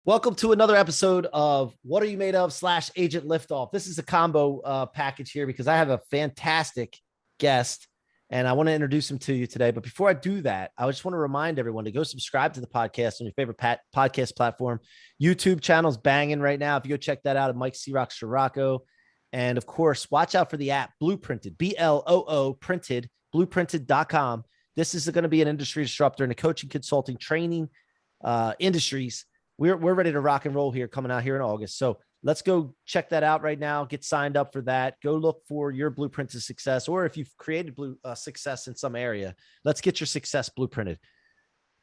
Welcome to another episode of What Are You Made Of / Agent Liftoff. This is a combo package here because I have a fantastic guest and I want to introduce him to you today. But before I do that, I just want to remind everyone to go subscribe to the podcast on your favorite podcast platform. YouTube channel's banging right now. If you go check that out at Mike C-Roc Ciorrocco. And of course, watch out for the app Blueprinted, BLOO printed, blueprinted.com. This is going to be an industry disruptor in the coaching, consulting, training industries. We're ready to rock and roll here coming out here in August. So let's go check that out right now. Get signed up for that. Go look for your blueprint to success, or if you've created success in some area, let's get your success blueprinted.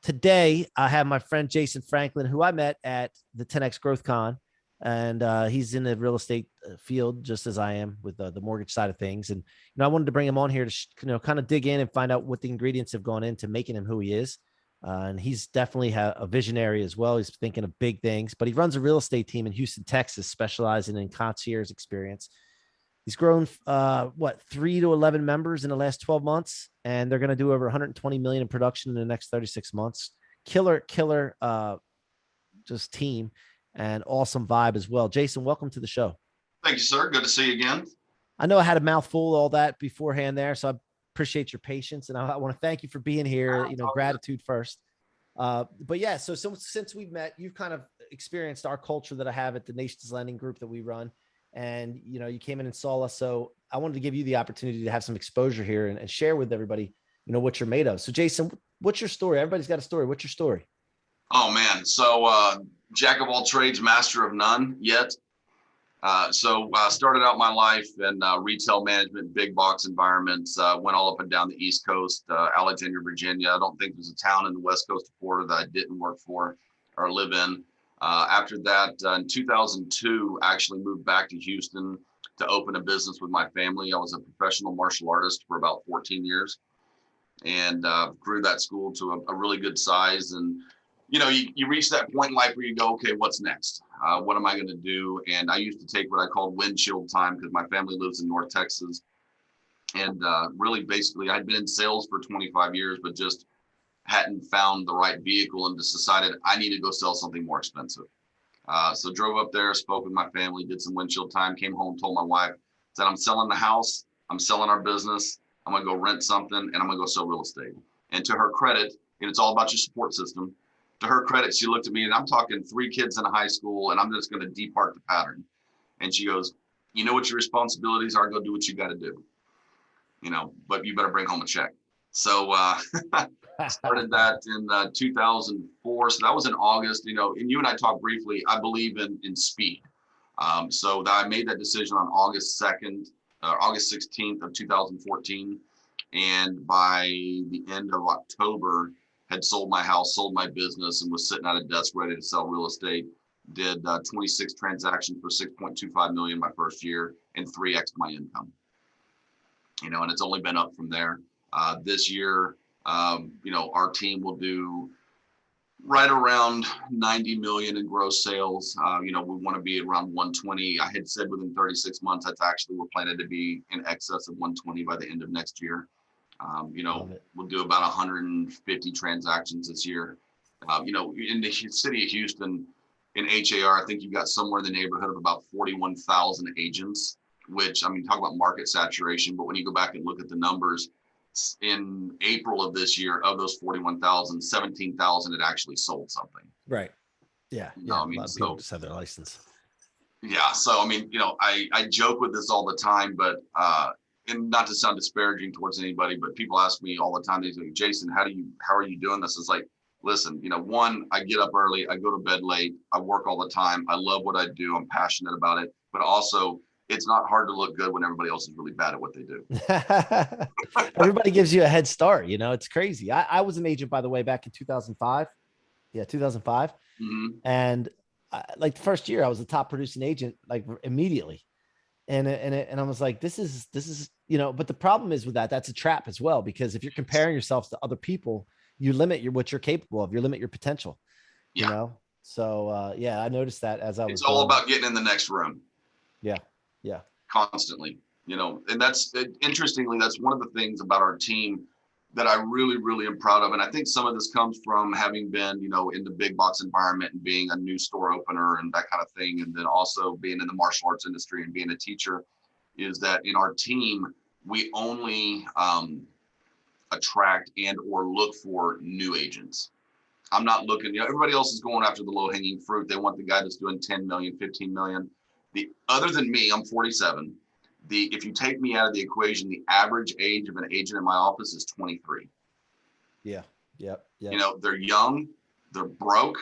Today, I have my friend Jason Franklin, who I met at the 10X Growth Con, and he's in the real estate field just as I am with the mortgage side of things. And I wanted to bring him on here to kind of dig in and find out what the ingredients have gone into making him who he is. And he's definitely a visionary as well. He's thinking of big things, but he runs a real estate team in Houston, Texas, specializing in concierge experience. He's grown 3 to 11 members in the last 12 months, and they're going to do over 120 million in production in the next 36 months. Killer, just team and awesome vibe as well. Jason, welcome to the show. Thank you, sir. Good to see you again. I know I had a mouthful of all that beforehand there, so I appreciate your patience, and I want to thank you for being here. Gratitude first. But yeah, so since we've met, you've kind of experienced our culture that I have at the Nations Lending Group that we run, and you came in and saw us. So I wanted to give you the opportunity to have some exposure here and share with everybody, what you're made of. So Jason, what's your story? Everybody's got a story. What's your story? Oh man, so jack of all trades, master of none yet. So I started out my life in retail management, big box environments, went all up and down the East Coast, Alexandria, Virginia. I don't think there's a town in the West Coast of Florida that I didn't work for or live in. After that, in 2002, I actually moved back to Houston to open a business with my family. I was a professional martial artist for about 14 years and grew that school to a really good size. And you reach that point in life where you go, okay, what's next? What am I going to do? And I used to take what I called windshield time because my family lives in North Texas. And really, basically, I'd been in sales for 25 years, but just hadn't found the right vehicle and just decided I need to go sell something more expensive. So drove up there, spoke with my family, did some windshield time, came home, told my wife, said, I'm selling the house. I'm selling our business. I'm going to go rent something and I'm going to go sell real estate. And to her credit, and it's all about your support system. To her credit, she looked at me and I'm talking 3 kids in a high school and I'm just going to depart the pattern. And she goes, you know what your responsibilities are, go do what you got to do, but you better bring home a check. So started that in 2004. So that was in August, and you and I talked briefly, I believe in speed. So that I made that decision on August 16th of 2014. And by the end of October, had sold my house, sold my business, and was sitting at a desk ready to sell real estate. Did 26 transactions for $6.25 million my first year and 3x my income. And it's only been up from there. This year, our team will do right around 90 million in gross sales. We want to be around 120. I had said within 36 months, we're planning to be in excess of 120 by the end of next year. We'll do about 150 transactions this year. In the city of Houston, in HAR, I think you've got somewhere in the neighborhood of about 41,000 agents, which, talk about market saturation. But when you go back and look at the numbers, in April of this year, of those 41,000, 17,000 had actually sold something. Right. Yeah. A lot of people just have their license. Yeah. So, I joke with this all the time, but, and not to sound disparaging towards anybody, but people ask me all the time, they say, Jason, how are you doing this? It's like, listen, one, I get up early, I go to bed late, I work all the time. I love what I do. I'm passionate about it, but also it's not hard to look good when everybody else is really bad at what they do. Everybody gives you a head start. It's crazy. I was an agent, by the way, back in 2005. Yeah. 2005. Mm-hmm. And the first year I was the top producing agent, immediately. And I was like, this is, but the problem is with that's a trap as well, because if you're comparing yourselves to other people, you limit what you're capable of, you limit your potential, So, I noticed that as it's all about getting in the next room. Yeah. Yeah. Constantly, and that's interestingly, that's one of the things about our team. that I really, really am proud of. And I think some of this comes from having been, in the big box environment and being a new store opener and that kind of thing. And then also being in the martial arts industry and being a teacher, is that in our team, we only attract and or look for new agents. I'm not looking, everybody else is going after the low hanging fruit. They want the guy that's doing 10 million, 15 million. Other than me, I'm 47. If you take me out of the equation, the average age of an agent in my office is 23. Yeah. Yep. They're young, they're broke,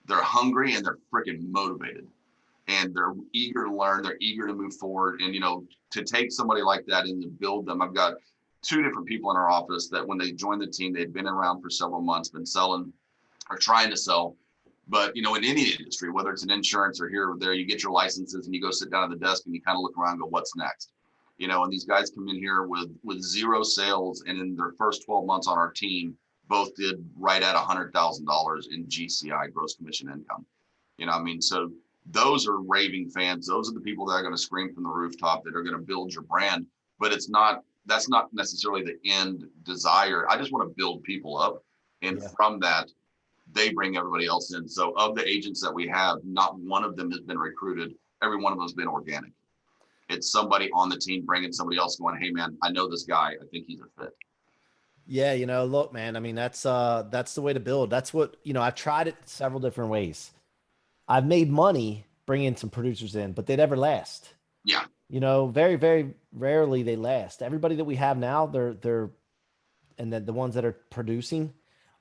they're hungry, and they're freaking motivated. And they're eager to learn, they're eager to move forward. And, to take somebody like that and to build them, I've got 2 different people in our office that when they joined the team, they'd been around for several months, been selling or trying to sell. But, in any industry, whether it's in insurance or here or there, you get your licenses and you go sit down at the desk and you kind of look around and go, what's next? And these guys come in here with 0 sales. And in their first 12 months on our team, both did right at $100,000 in GCI, gross commission income. So those are raving fans. Those are the people that are going to scream from the rooftop, that are going to build your brand. But that's not necessarily the end desire. I just want to build people up. And from that, they bring everybody else in. So of the agents that we have, not one of them has been recruited. Every one of them has been organic. It's somebody on the team bringing somebody else going, hey man, I know this guy. I think he's a fit. Yeah. Look, man, I mean, that's the way to build. That's what, I've tried it several different ways. I've made money bringing some producers in, but they never last. Yeah. Very, very rarely they last. Everybody that we have now, and then the ones that are producing,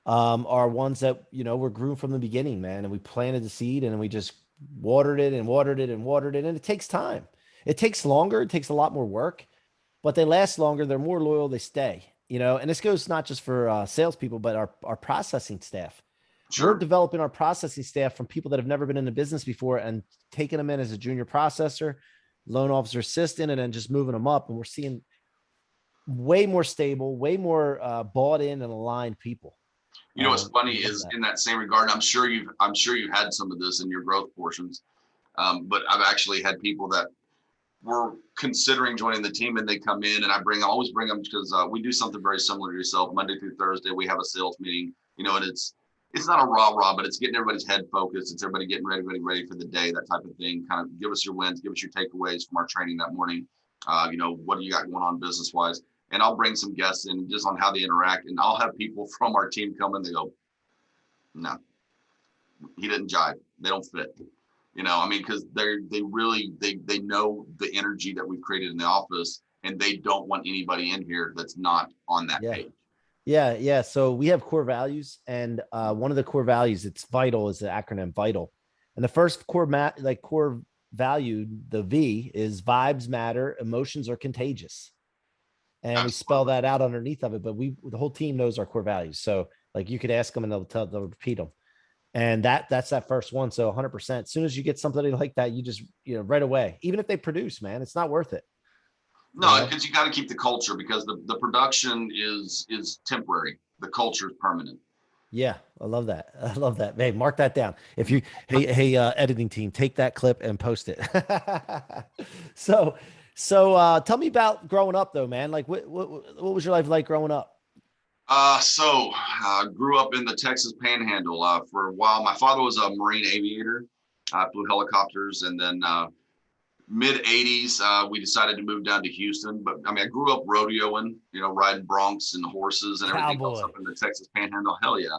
are ones that, were groomed from the beginning, man. And we planted the seed and we just watered it and watered it and watered it. And it takes time. It takes longer. It takes a lot more work, but they last longer. They're more loyal. They stay, and this goes not just for salespeople, but our processing staff. Sure. We're developing our processing staff from people that have never been in the business before and taking them in as a junior processor, loan officer assistant, and then just moving them up. And we're seeing way more stable, way more bought in and aligned people. What's funny is in that same regard, I'm sure you've had some of this in your growth portions. But I've actually had people that were considering joining the team and they come in and I always bring them because we do something very similar to yourself. Monday through Thursday, we have a sales meeting, and it's not a rah-rah, but it's getting everybody's head focused. It's everybody getting ready for the day, that type of thing. Kind of give us your wins, give us your takeaways from our training that morning. What do you got going on business-wise? And I'll bring some guests in just on how they interact. And I'll have people from our team come in, they go, no, he didn't jive. They don't fit. Because they know the energy that we've created in the office and they don't want anybody in here that's not on that page. Yeah. So we have core values, and one of the core values, it's vital, is the acronym VITAL. And the first core value, the V, is vibes matter, emotions are contagious. And Absolutely. We spell that out underneath of it, but the whole team knows our core values. So like you could ask them and they'll repeat them. And that's that first one. So 100%, as soon as you get somebody like that, you just, right away, even if they produce, man, it's not worth it. No, because you got to keep the culture, because the production is temporary. The culture is permanent. Yeah, I love that. Hey, mark that down. If you, hey, editing team, take that clip and post it. So tell me about growing up though, man. Like what was your life like growing up? Grew up in the Texas Panhandle for a while. My father was a Marine aviator, flew helicopters, and then mid 80s, we decided to move down to Houston. But I grew up rodeoing, riding broncs and horses and everything else up in the Texas Panhandle. Hell yeah.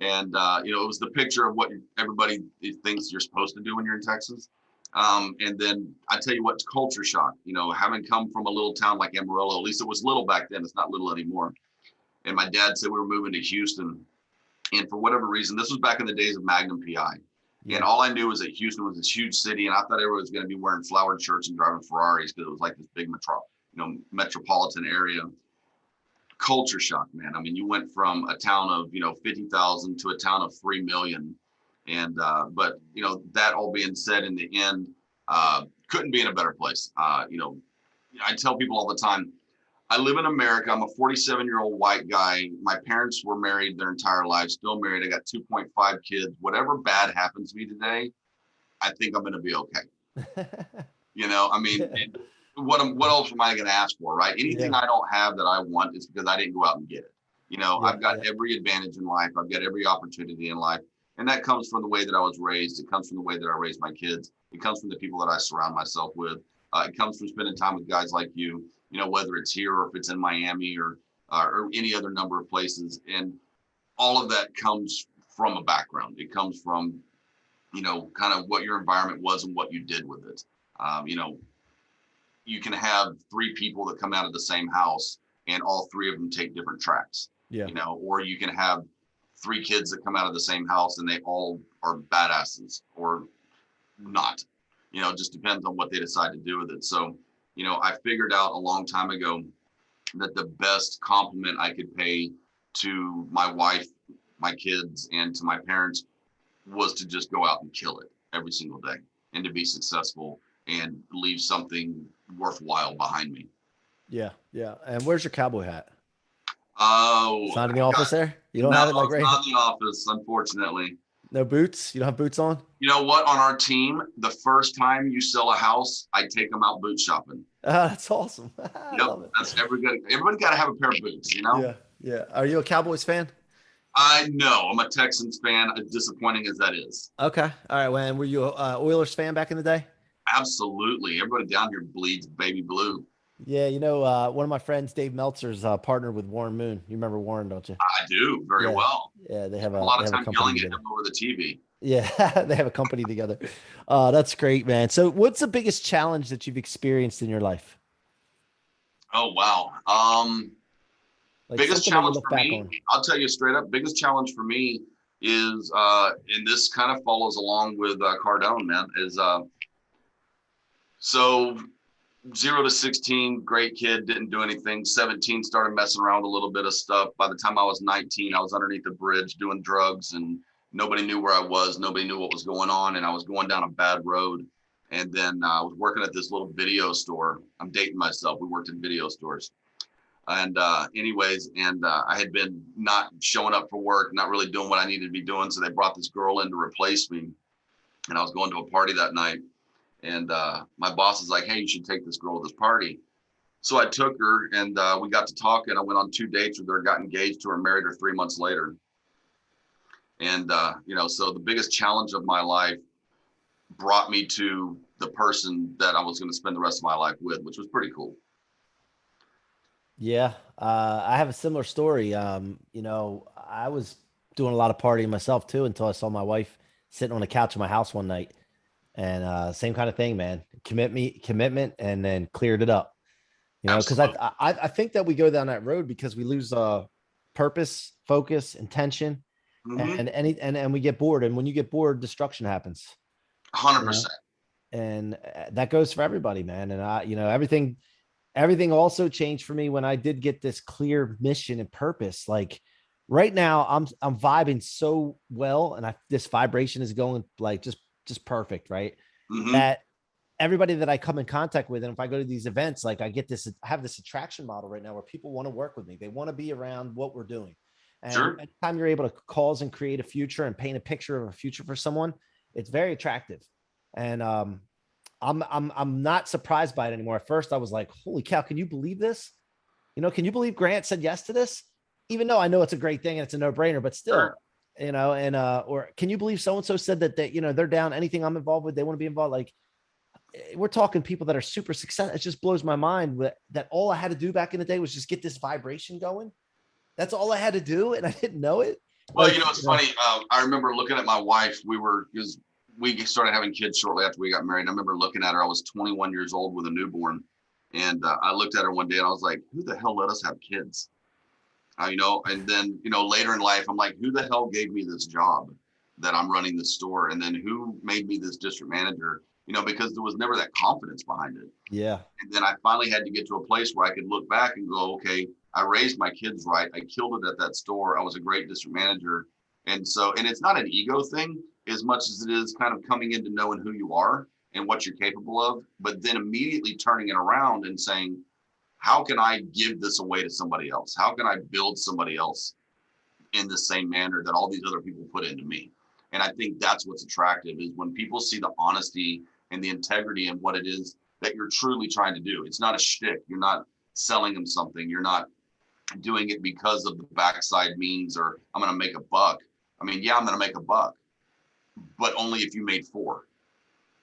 And, it was the picture of what everybody thinks you're supposed to do when you're in Texas. And then I tell you what, culture shock, having come from a little town like Amarillo, at least it was little back then. It's not little anymore. And my dad said we were moving to Houston. And for whatever reason, this was back in the days of Magnum PI. Yeah. And all I knew was that Houston was this huge city. And I thought everyone was going to be wearing flowered shirts and driving Ferraris because it was like this big metropolitan area. Culture shock, man. You went from a town of, 50,000 to a town of 3 million. And, but, that all being said, in the end, couldn't be in a better place. I tell people all the time, I live in America. I'm a 47-year-old white guy. My parents were married their entire lives, still married. I got 2.5 kids. Whatever bad happens to me today, I think I'm going to be okay. What else am I going to ask for, right? Anything I don't have that I want is because I didn't go out and get it. I've got every advantage in life. I've got every opportunity in life. And that comes from the way that I was raised. It comes from the way that I raised my kids. It comes from the people that I surround myself with. It comes from spending time with guys like you, whether it's here or if it's in Miami or any other number of places. And all of that comes from a background. It comes from, kind of what your environment was and what you did with it. You can have three people that come out of the same house and all three of them take different tracks. Or you can have three kids that come out of the same house and they all are badasses or not. Just depends on what they decide to do with it. So, I figured out a long time ago that the best compliment I could pay to my wife, my kids, and to my parents was to just go out and kill it every single day and to be successful and leave something worthwhile behind me. Yeah. And where's your cowboy hat? Oh, it's not in the office there? You don't have it like right? It's not in the office, unfortunately. No boots? You don't have boots on? You know what? On our team, the first time you sell a house, I take them out boot shopping. That's awesome. Yep, that's everybody. Everybody got to have a pair of boots, Yeah. Are you a Cowboys fan? I know. I'm a Texans fan, as disappointing as that is. Okay. All right. When were you a Oilers fan back in the day? Absolutely. Everybody down here bleeds baby blue. Yeah, one of my friends, Dave Meltzer's partnered with Warren Moon. You remember Warren, don't you? I do very well. Yeah, they have a lot of time yelling at him over the TV. Yeah, they have a company together. That's great, man. So, what's the biggest challenge that you've experienced in your life? Oh wow. Biggest challenge for me, I'll tell you straight up. Biggest challenge for me is, and this kind of follows along with Cardone, man. Is so 0 to 16, great kid, didn't do anything. 17, started messing around with a little bit of stuff. By the time I was 19, I was underneath the bridge doing drugs and nobody knew where I was. Nobody knew what was going on. And I was going down a bad road. And then I was working at this little video store. I'm dating myself. We worked in video stores. And I had been not showing up for work, not really doing what I needed to be doing. So they brought this girl in to replace me. And I was going to a party that night. And my boss is like, hey, you should take this girl to this party. So I took her and we got to talking. I went on 2 dates with her, got engaged to her, married her 3 months later. And, so the biggest challenge of my life brought me to the person that I was going to spend the rest of my life with, which was pretty cool. Yeah. I have a similar story. I was doing a lot of partying myself too, until I saw my wife sitting on the couch in my house one night. And same kind of thing, man. Commitment, and then cleared it up. Because I think that we go down that road because we lose purpose, focus, intention, and we get bored. And when you get bored, destruction happens. 100%. And that goes for everybody, man. And everything also changed for me when I did get this clear mission and purpose. Like right now, I'm vibing so well, and this vibration is going like just perfect, right? That everybody that I come in contact with, and if I go to these events, like I have this attraction model right now where people want to work with me. They want to be around what we're doing. And anytime you're able to cause and create a future and paint a picture of a future for someone, it's very attractive. And I'm not surprised by it anymore. At first I was like, holy cow, can you believe this? Can you believe Grant said yes to this? Even though I know it's a great thing and it's a no-brainer, but still. Or can you believe so-and-so said that they're down anything I'm involved with, they want to be involved. Like we're talking people that are super successful. It just blows my mind that all I had to do back in the day was just get this vibration going. That's all I had to do. And I didn't know it. Well, it's funny. I remember looking at my wife. Because we started having kids shortly after we got married. I remember looking at her. I was 21 years old with a newborn. And I looked at her one day and I was like, who the hell let us have kids? And then, later in life, I'm like, who the hell gave me this job that I'm running this store? And then who made me this district manager? Because there was never that confidence behind it. Yeah. And then I finally had to get to a place where I could look back and go, okay, I raised my kids right. I killed it at that store. I was a great district manager. And it's not an ego thing as much as it is kind of coming into knowing who you are and what you're capable of, but then immediately turning it around and saying, how can I give this away to somebody else? How can I build somebody else in the same manner that all these other people put into me? And I think that's what's attractive is when people see the honesty and the integrity and what it is that you're truly trying to do. It's not a shtick. You're not selling them something. You're not, doing it because of the backside means, or I'm going to make a buck. I mean, yeah, I'm going to make a buck, but only if you made four.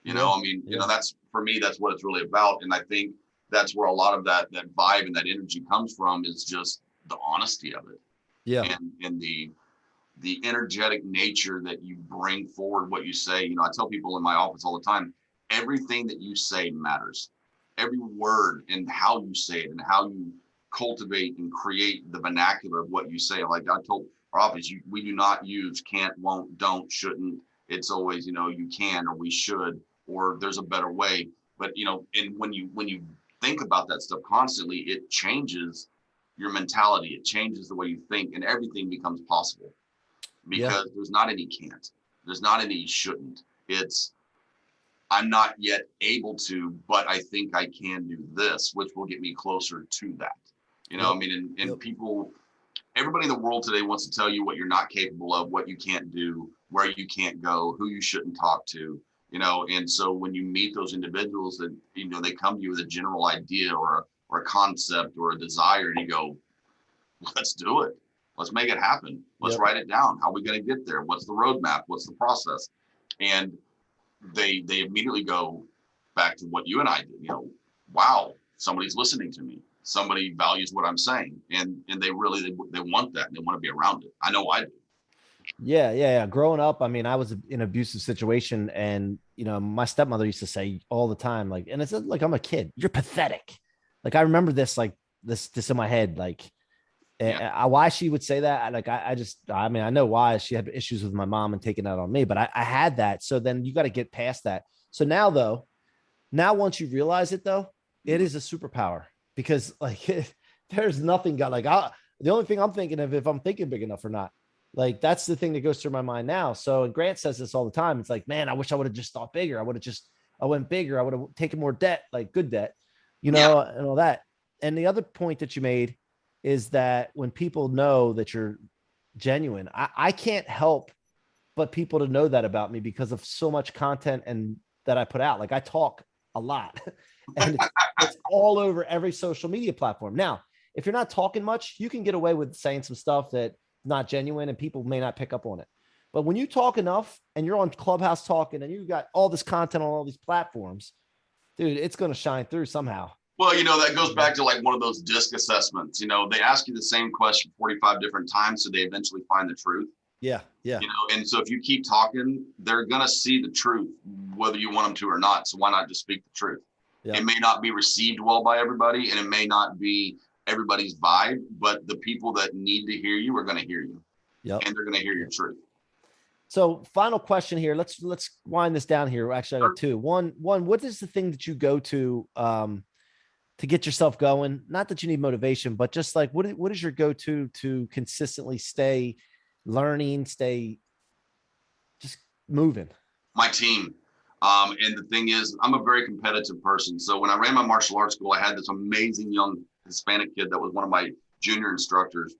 You know, I mean, you know, that's, for me, that's what it's really about. And I think that's where a lot of that vibe and that energy comes from, is just the honesty of it. Yeah. And the energetic nature that you bring forward what you say. You know, I tell people in my office all the time, everything that you say matters. Every word and how you say it and how you cultivate and create the vernacular of what you say. Like I told our office, we do not use can't, won't, don't, shouldn't. It's always, you know, you can, or we should, or there's a better way. But, you know, and when you think about that stuff constantly, it changes your mentality. It changes the way you think, and everything becomes possible, because there's not any can't, there's not any shouldn't. It's, I'm not yet able to, but I think I can do this, which will get me closer to that. You know, I mean, and people, everybody in the world today wants to tell you what you're not capable of, what you can't do, where you can't go, who you shouldn't talk to, you know. And so when you meet those individuals that, you know, they come to you with a general idea or a concept or a desire, and you go, let's do it. Let's make it happen. Let's write it down. How are we going to get there? What's the roadmap? What's the process? And they immediately go back to what you and I did. You know, wow, somebody's listening to me. Somebody values what I'm saying, and they really they want that, and they want to be around it. I know I do. Yeah. Growing up, I mean, I was in an abusive situation, and you know, my stepmother used to say all the time, like, and it's like, I'm a kid. You're pathetic. Like I remember this, like this in my head, like. Why she would say that, like I mean, I know why she had issues with my mom and taking that on me, but I had that. So then you got to get past that. So now though, once you realize it though, it is a superpower, because like there's nothing got like the only thing I'm thinking of if I'm thinking big enough or not. Like that's the thing that goes through my mind now. So, and Grant says this all the time. It's like, man, I wish I would have just thought bigger. I went bigger. I would have taken more debt, like good debt, you know, and all that. And the other point that you made is that when people know that you're genuine, I can't help but people to know that about me because of so much content and that I put out. Like I talk a lot and it's all over every social media platform. Now, if you're not talking much, you can get away with saying some stuff that's not genuine and people may not pick up on it. But when you talk enough and you're on Clubhouse talking and you've got all this content on all these platforms, dude, it's going to shine through somehow. Well, you know, that goes back to like one of those DISC assessments. You know, they ask you the same question 45 different times, so they eventually find the truth. Yeah. You know, and so if you keep talking, they're going to see the truth, whether you want them to or not. So why not just speak the truth? It may not be received well by everybody, and it may not be everybody's vibe, but the people that need to hear you are going to hear you. And they're going to hear your truth. So final question here. Let's wind this down here. Actually, I got two. One, what is the thing that you go to get yourself going? Not that you need motivation, but just like, what is your go-to to consistently stay learning, stay just moving? My team. And the thing is, I'm a very competitive person. So when I ran my martial arts school, I had this amazing young Hispanic kid that was one of my junior instructors.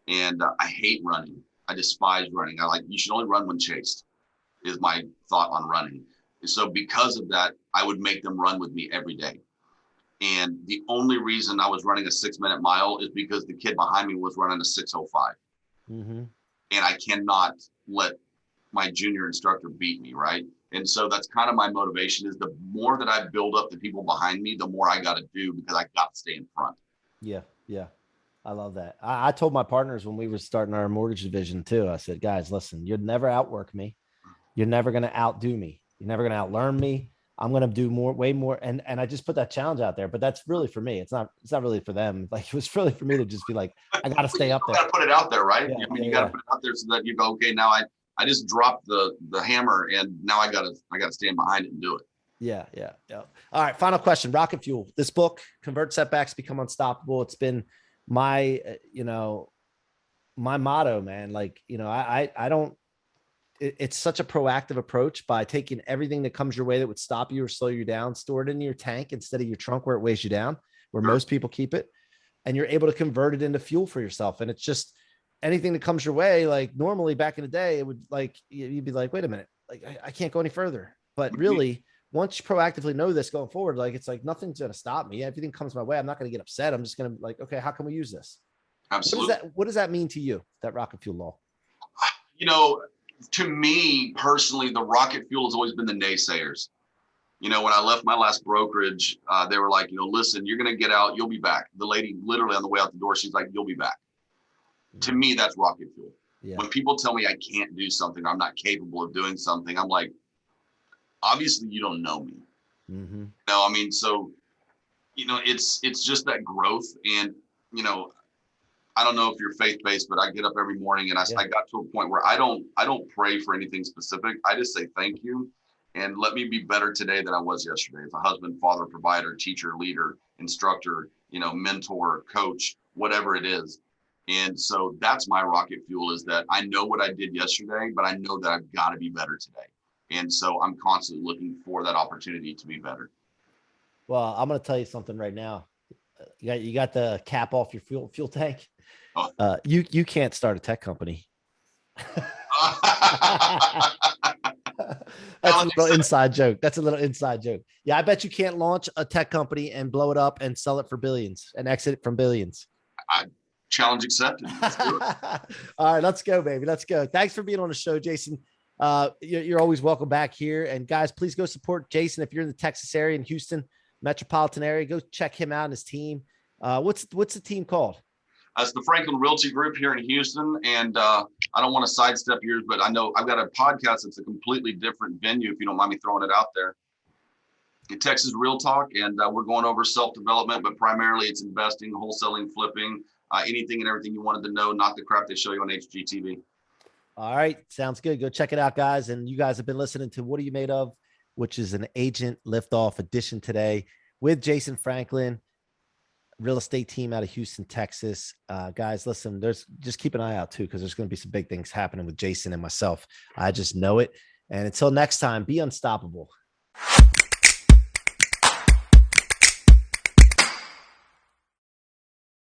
And I hate running. I despise running. You should only run when chased, is my thought on running. So because of that, I would make them run with me every day. And the only reason I was running a 6-minute mile is because the kid behind me was running a 6:05. And I cannot let my junior instructor beat me, right? And so that's kind of my motivation, is the more that I build up the people behind me, the more I got to do, because I got to stay in front. Yeah. I love that. I told my partners when we were starting our mortgage division too, I said, guys, listen, you'll never outwork me. You're never going to outdo me. You're never going to outlearn me. I'm going to do way more. And I just put that challenge out there, but that's really for me. It's not really for them. Like it was really for me to just be like, I got to stay up there. You got to put it out there, right? You got to put it out there so that you go, okay, now I just dropped the hammer and now I got to stand behind it and do it. Yeah. All right. Final question, Rocket Fuel. This book, Convert Setbacks, Become Unstoppable. It's been my, my motto, man. Like, I don't, it's such a proactive approach by taking everything that comes your way that would stop you or slow you down, store it in your tank instead of your trunk where it weighs you down, where most people keep it. And you're able to convert it into fuel for yourself. And it's just anything that comes your way. Like normally back in the day, it would like, you'd be like, wait a minute, like I can't go any further. But really, once you proactively know this going forward, like, it's like, nothing's going to stop me. Everything comes my way. I'm not going to get upset. I'm just going to like, okay, how can we use this? Absolutely. What does that mean to you, that rocket fuel law? You know, to me personally, the rocket fuel has always been the naysayers. You know, when I left my last brokerage, they were like, you know, listen, you're going to get out. You'll be back. The lady literally on the way out the door, she's like, you'll be back. To me, that's rocket fuel. Yeah. When people tell me I can't do something, I'm not capable of doing something, I'm like, obviously you don't know me. Mm-hmm. No, I mean, so, you know, it's just that growth. And, you know, I don't know if you're faith-based, but I get up every morning and I got to a point where I don't pray for anything specific. I just say, thank you. And let me be better today than I was yesterday as a husband, father, provider, teacher, leader, instructor, you know, mentor, coach, whatever it is. And so that's my rocket fuel, is that I know what I did yesterday, but I know that I've got to be better today. And so I'm constantly looking for that opportunity to be better. Well, I'm going to tell you something right now. You got the cap off your fuel tank. Oh. You can't start a tech company. That's a little inside joke. That's a little inside joke. Yeah, I bet you can't launch a tech company and blow it up and sell it for billions and exit from billions. Challenge accepted. All right, let's go, baby. Let's go. Thanks for being on the show, Jason. You're always welcome back here. And guys, please go support Jason if you're in the Texas area, in Houston metropolitan area. Go check him out and his team. What's the team called? It's the Franklin Realty Group here in Houston. And I don't want to sidestep yours, but I know I've got a podcast that's a completely different venue, if you don't mind me throwing it out there. Texas Real Talk, and we're going over self-development, but primarily it's investing, wholesaling, flipping, anything and everything you wanted to know, not the crap they show you on HGTV. All right. Sounds good. Go check it out, guys. And you guys have been listening to What Are You Made Of, which is an agent liftoff edition today with Jason Franklin, real estate team out of Houston, Texas. Guys, listen, just keep an eye out too, because there's going to be some big things happening with Jason and myself. I just know it. And until next time, be unstoppable.